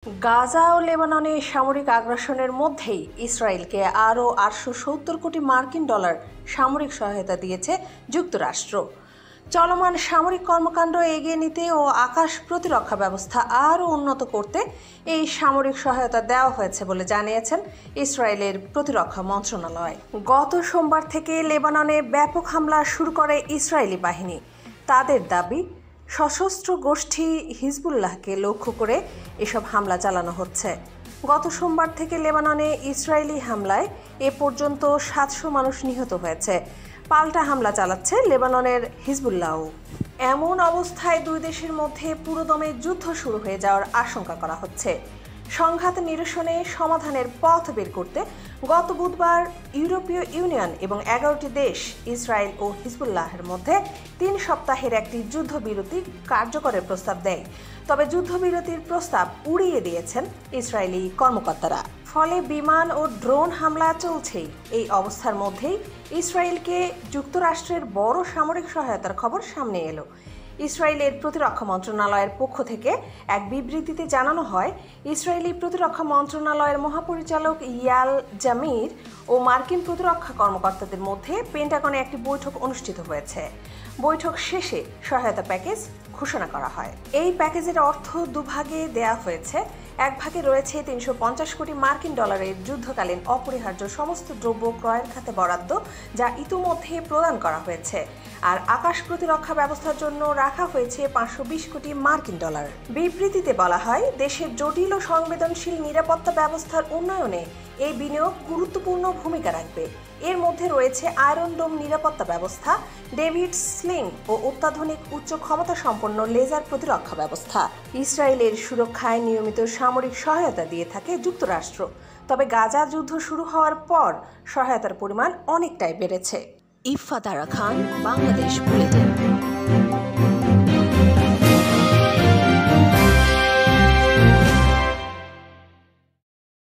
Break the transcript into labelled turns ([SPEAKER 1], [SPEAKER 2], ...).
[SPEAKER 1] গাজা ও লেবাননে সামরিক আগ্রাসনের মধ্যেই ইসরায়েলকে আরও ৮৭০ কোটি মার্কিন ডলার সামরিক সহায়তা দিয়েছে যুক্তরাষ্ট্র। চলমান সামরিক কর্মকাণ্ড এগিয়ে নিতে ও আকাশ প্রতিরক্ষা ব্যবস্থা আরও উন্নত করতে এই সামরিক সহায়তা দেওয়া হয়েছে বলে জানিয়েছেন ইসরায়েলের প্রতিরক্ষা মন্ত্রণালয়। গত সোমবার থেকে লেবাননে ব্যাপক হামলা শুরু করে ইসরায়েলি বাহিনী। তাদের দাবি, সশস্ত্র গোষ্ঠী হিজবুল্লাহকে লক্ষ্য করে এসব হামলা চালানো হচ্ছে। গত সোমবার থেকে লেবাননে ইসরায়েলি হামলায় এ পর্যন্ত ৭০০ মানুষ নিহত হয়েছে। পাল্টা হামলা চালাচ্ছে লেবাননের হিজবুল্লাহও। এমন অবস্থায় দুই দেশের মধ্যে পুরোদমে যুদ্ধ শুরু হয়ে যাওয়ার আশঙ্কা করা হচ্ছে। সংঘাত নিরসনে সমাধানের পথ বের করতে গত বুধবার ইউরোপীয় ইউনিয়ন এবং ১১টি দেশ ইসরায়েল ও হিজবুল্লাহের মধ্যে ৩ সপ্তাহের একটি যুদ্ধবিরতি কার্যকরের প্রস্তাব দেয়। তবে যুদ্ধবিরতির প্রস্তাব উড়িয়ে দিয়েছেন ইসরায়েলি কর্মকর্তারা। ফলে বিমান ও ড্রোন হামলা চলছেই। এই অবস্থার মধ্যেই ইসরায়েলকে যুক্তরাষ্ট্রের বড় সামরিক সহায়তার খবর সামনে এলো। ইসরায়েলের প্রতিরক্ষা মন্ত্রণালয়ের পক্ষ থেকে এক বিবৃতিতে জানানো হয়, ইসরায়েলি প্রতিরক্ষা মন্ত্রণালয়ের মহাপরিচালক ইয়াল জামির ও মার্কিন প্রতিরক্ষা কর্মকর্তাদের মধ্যে পেন্টাগনে একটি বৈঠক অনুষ্ঠিত হয়েছে। বৈঠক শেষে সহায়তা প্যাকেজ ঘোষণা করা হয়। এই প্যাকেজের অর্থ দুভাগে দেয়া হয়েছে। এক ভাগে রয়েছে ৩৫০ কোটি মার্কিন ডলারের যুদ্ধকালীন অপরিহার্য সমস্ত দ্রব্য ক্রয়ের খাতে বরাদ্দ, যা ইতিমধ্যে প্রদান করা হয়েছে। আর আকাশ প্রতিরক্ষা ব্যবস্থার জন্য রাখা হয়েছে ৫২০ কোটি মার্কিন ডলার। বিবৃতিতে বলা হয়, দেশের জটিল ও সংবেদনশীল নিরাপত্তা ব্যবস্থার উন্নয়নে এই বিনিয়োগ গুরুত্বপূর্ণ ভূমিকা রাখবে। এর মধ্যে রয়েছে আয়রন ডোম নিরাপত্তা ব্যবস্থা, ডেভিড স্লিং ও অত্যাধুনিক উচ্চ ক্ষমতা সম্পন্ন লেজার প্রতিরক্ষা ব্যবস্থা। ইসরায়েলের সুরক্ষায় নিয়মিত সামরিক সহায়তা দিয়ে থাকে যুক্তরাষ্ট্র। তবে গাজা যুদ্ধ শুরু হওয়ার পর সহায়তার পরিমাণ অনেকটাই বেড়েছে। ইফফা তারা খান, বাংলাদেশ বুলেটিন।